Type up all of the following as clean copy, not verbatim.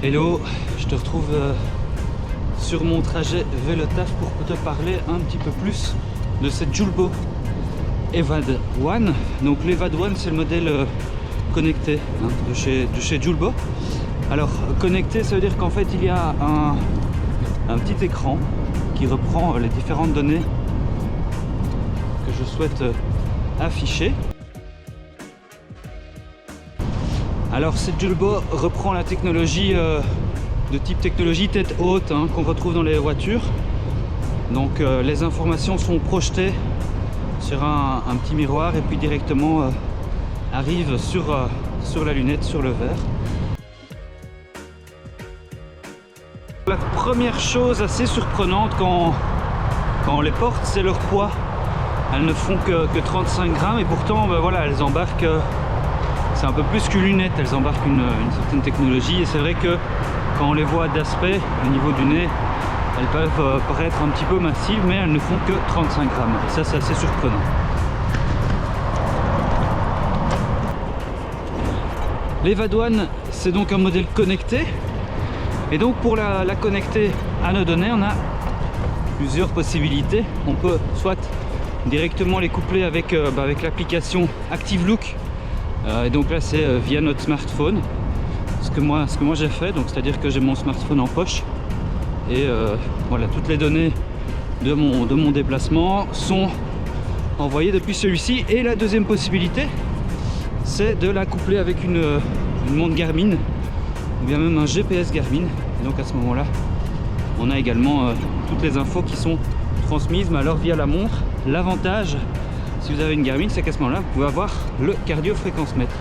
Hello, je te retrouve sur mon trajet vélo taf pour te parler un petit peu plus de cette Julbo Evad One. Donc l'Evad One, c'est le modèle connecté de chez Julbo. Alors connecté, ça veut dire qu'en fait il y a un petit écran qui reprend les différentes données que je souhaite afficher. Alors cette Julbo reprend la technologie de type technologie tête haute qu'on retrouve dans les voitures. Donc les informations sont projetées sur un petit miroir et puis directement arrivent sur la lunette, sur le verre. La première chose assez surprenante quand on les porte, c'est leur poids. Elles ne font que 35 grammes et pourtant voilà, elles embarquent, c'est un peu plus qu'une lunette, elles embarquent une certaine technologie. Et c'est vrai que quand on les voit d'aspect au niveau du nez, elles peuvent paraître un petit peu massives, mais elles ne font que 35 grammes. Et ça, c'est assez surprenant. L'Evad One, c'est donc un modèle connecté. Et donc pour la connecter à nos données, on a plusieurs possibilités. On peut soit directement les coupler avec l'application ActiveLook. Et donc là c'est via notre smartphone. Ce que moi j'ai fait, donc c'est-à-dire que j'ai mon smartphone en poche. Et voilà, toutes les données de mon déplacement sont envoyées depuis celui-ci. Et la deuxième possibilité, c'est de la coupler avec une montre Garmin, ou bien même un GPS Garmin. Et donc à ce moment-là, on a également toutes les infos qui sont transmises, mais alors via la montre. L'avantage, si vous avez une Garmin, c'est qu'à ce moment-là, vous pouvez avoir le cardio-fréquence-mètre.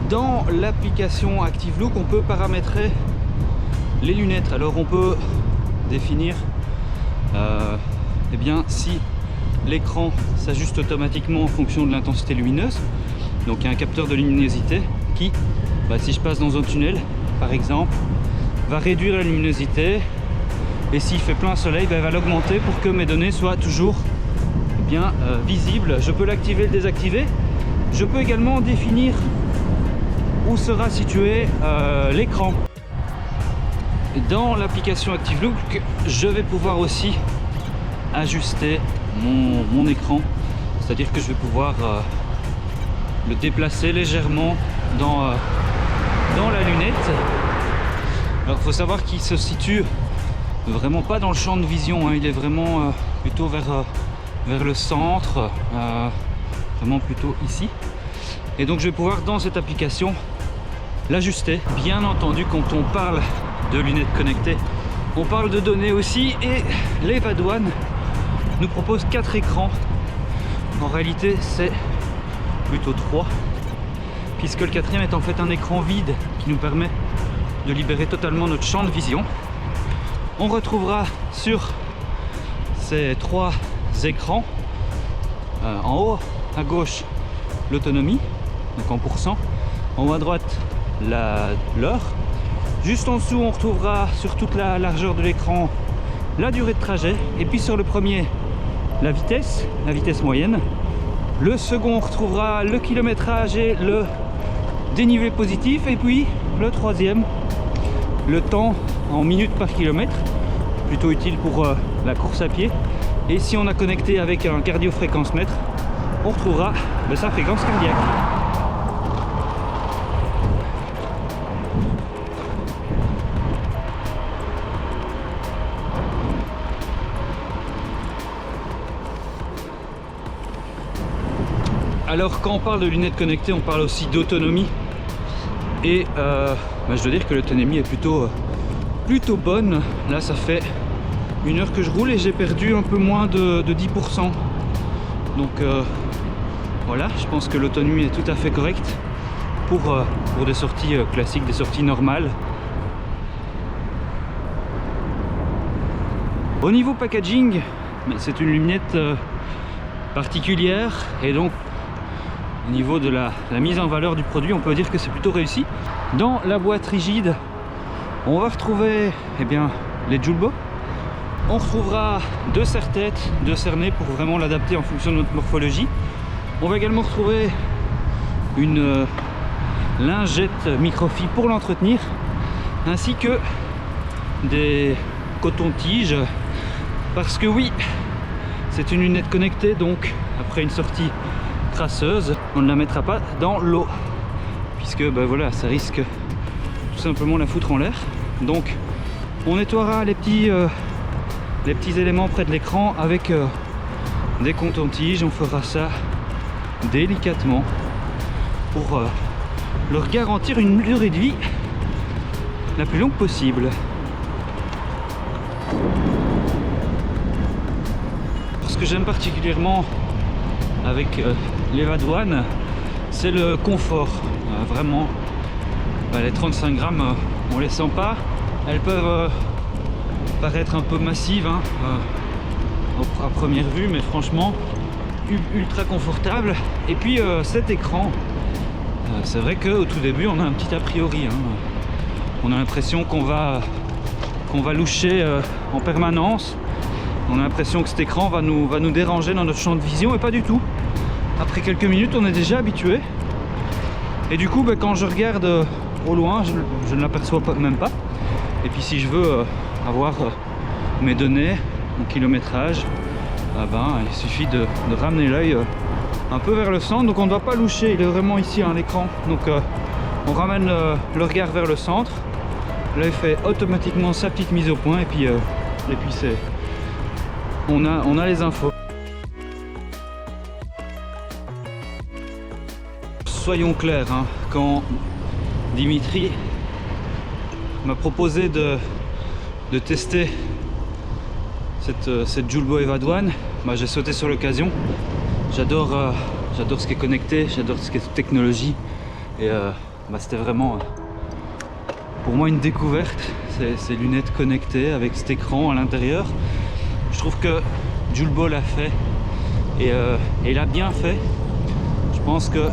Dans l'application ActiveLook, on peut paramétrer les lunettes. Alors on peut définir eh bien, si l'écran s'ajuste automatiquement en fonction de l'intensité lumineuse. Donc il y a un capteur de luminosité qui, si je passe dans un tunnel par exemple, va réduire la luminosité, et s'il fait plein soleil, il va l'augmenter pour que mes données soient toujours bien visibles. Je peux l'activer, le désactiver. Je peux également définir où sera situé l'écran. Dans l'application ActiveLook, je vais pouvoir aussi ajuster mon écran, c'est-à-dire que je vais pouvoir le déplacer légèrement dans la lunette. Alors il faut savoir qu'il se situe vraiment pas dans le champ de vision, il est vraiment plutôt vers le centre, vraiment plutôt ici. Et donc je vais pouvoir dans cette application l'ajuster. Bien entendu, quand on parle de lunettes connectées, on parle de données aussi, et l'Evad One nous propose 4 écrans. En réalité c'est plutôt 3, puisque le 4e est en fait un écran vide qui nous permet de libérer totalement notre champ de vision. On retrouvera sur ces 3 écrans en haut à gauche l'autonomie, donc en pourcent, en haut à droite l'heure. Juste en dessous, on retrouvera sur toute la largeur de l'écran la durée de trajet, et puis sur le premier, la vitesse moyenne. Le second, on retrouvera le kilométrage et le dénivelé positif, et puis le troisième, le temps en minutes par kilomètre, plutôt utile pour la course à pied. Et si on a connecté avec un cardio-fréquence-mètre, on retrouvera sa fréquence cardiaque. Alors quand on parle de lunettes connectées, on parle aussi d'autonomie. Et je dois dire que l'autonomie est plutôt bonne. Là ça fait 1 heure que je roule et j'ai perdu un peu moins de 10%. Donc voilà, je pense que l'autonomie est tout à fait correcte pour des sorties classiques, des sorties normales. Au niveau packaging, c'est une lunette particulière, et donc au niveau de la mise en valeur du produit, on peut dire que c'est plutôt réussi. Dans la boîte rigide, on va retrouver les Julbo, On retrouvera 2 serre-têtes, 2 cernets pour vraiment l'adapter en fonction de notre morphologie. On va également retrouver une lingette microfibre pour l'entretenir, ainsi que des cotons-tiges, parce que oui, c'est une lunette connectée, donc après une sortie crasseuse, on ne la mettra pas dans l'eau, puisque ben voilà, ça risque tout simplement la foutre en l'air. Donc on nettoiera les petits éléments près de l'écran avec des cotons-tiges. On fera ça délicatement pour leur garantir une durée de vie la plus longue possible. Ce que j'aime particulièrement avec l'Evad-One, c'est le confort. Vraiment, les 35 grammes, on les sent pas. Elles peuvent paraître un peu massives à première vue, mais franchement ultra confortable. Et puis cet écran, c'est vrai qu'au tout début on a un petit a priori, on a l'impression qu'on va loucher en permanence. On a l'impression que cet écran va nous déranger dans notre champ de vision, et pas du tout. Après quelques minutes on est déjà habitué, et du coup quand je regarde au loin, je ne l'aperçois même pas. Et puis si je veux avoir mes données, mon kilométrage, il suffit de ramener l'œil un peu vers le centre. Donc on ne doit pas loucher, il est vraiment ici l'écran. Donc on ramène le regard vers le centre, l'œil fait automatiquement sa petite mise au point, et puis c'est on a les infos. Soyons clairs, quand Dimitri m'a proposé de tester cette Julbo Evad-One, j'ai sauté sur l'occasion. J'adore ce qui est connecté, j'adore ce qui est technologie, et c'était vraiment pour moi une découverte, ces lunettes connectées avec cet écran à l'intérieur. Je trouve que Julbo l'a fait, et l'a bien fait. Je pense que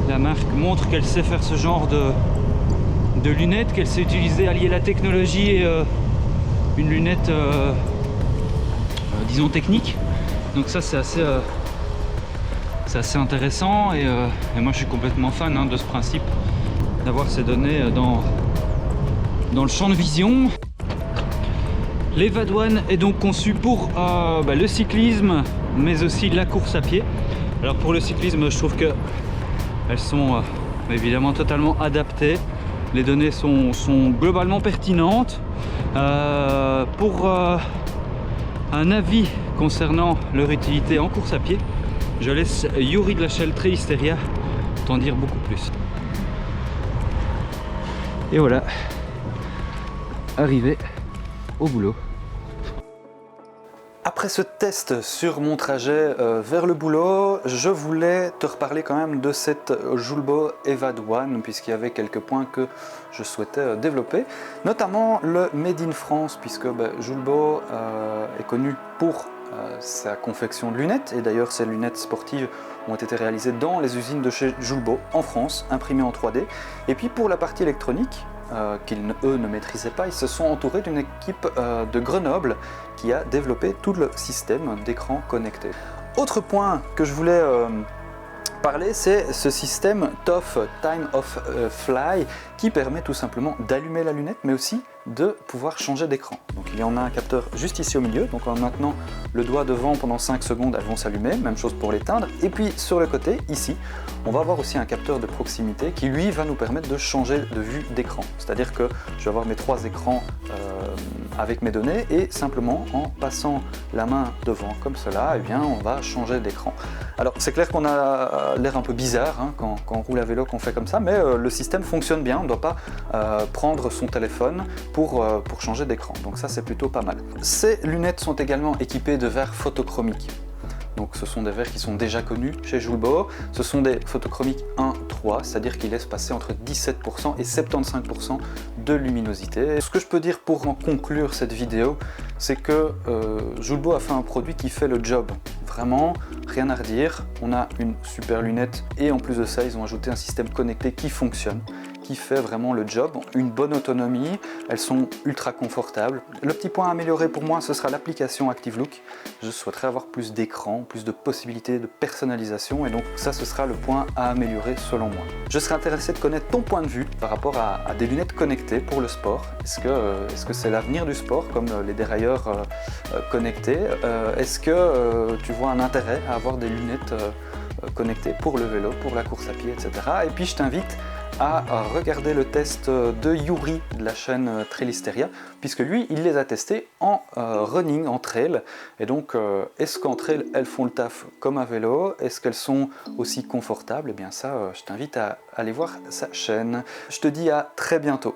la marque montre qu'elle sait faire ce genre de lunettes, qu'elle sait utiliser, allier la technologie et une lunette disons technique. Donc ça c'est assez intéressant, et moi je suis complètement fan de ce principe d'avoir ces données dans le champ de vision. L'Evad-One est donc conçu pour le cyclisme, mais aussi la course à pied. Alors pour le cyclisme, je trouve que elles sont évidemment totalement adaptées. Les données sont globalement pertinentes. Pour un avis concernant leur utilité en course à pied, je laisse Yuri de la chaîne Treisteria t'en dire beaucoup plus. Et voilà, arrivé au boulot. Après ce test sur mon trajet vers le boulot, je voulais te reparler quand même de cette Julbo Evad-One, puisqu'il y avait quelques points que je souhaitais développer, notamment le Made in France, puisque Julbo est connu pour sa confection de lunettes, et d'ailleurs ces lunettes sportives ont été réalisées dans les usines de chez Julbo en France, imprimées en 3D. Et puis pour la partie électronique, qu'ils eux ne maîtrisaient pas, ils se sont entourés d'une équipe de Grenoble qui a développé tout le système d'écran connecté. Autre point que je voulais parler, c'est ce système TOF, Time of Fly, qui permet tout simplement d'allumer la lunette, mais aussi de pouvoir changer d'écran. Donc il y en a un capteur juste ici au milieu, donc en maintenant le doigt devant pendant 5 secondes, elles vont s'allumer, même chose pour l'éteindre. Et puis sur le côté, ici, on va avoir aussi un capteur de proximité qui lui va nous permettre de changer de vue d'écran. C'est-à-dire que je vais avoir mes 3 écrans avec mes données, et simplement en passant la main devant comme cela, on va changer d'écran. Alors c'est clair qu'on a l'air un peu bizarre quand on roule à vélo, qu'on fait comme ça, mais le système fonctionne bien, on ne doit pas prendre son téléphone pour changer d'écran. Donc ça c'est plutôt pas mal. Ces lunettes sont également équipées de verres photochromiques. Donc ce sont des verres qui sont déjà connus chez Julbo. Ce sont des photochromiques 1-3, c'est-à-dire qu'ils laissent passer entre 17% et 75% de luminosité. Ce que je peux dire pour en conclure cette vidéo, c'est que Julbo a fait un produit qui fait le job. Vraiment, rien à redire. On a une super lunette, et en plus de ça, ils ont ajouté un système connecté qui fonctionne qui fait vraiment le job, une bonne autonomie, elles sont ultra confortables. Le petit point à améliorer pour moi, ce sera l'application Active Look. Je souhaiterais avoir plus d'écran, plus de possibilités de personnalisation, et donc ça, ce sera le point à améliorer selon moi. Je serais intéressé de connaître ton point de vue par rapport à des lunettes connectées pour le sport. Est-ce que c'est l'avenir du sport, comme les dérailleurs connectés? Est-ce que tu vois un intérêt à avoir des lunettes connectées pour le vélo, pour la course à pied, etc. Et puis je t'invite à regarder le test de Yuri de la chaîne Trailisteria, puisque lui, il les a testés en running, en trail. Et donc, est-ce qu'en trail, elles font le taf comme un vélo? Est-ce qu'elles sont aussi confortables? Eh bien ça, je t'invite à aller voir sa chaîne. Je te dis à très bientôt.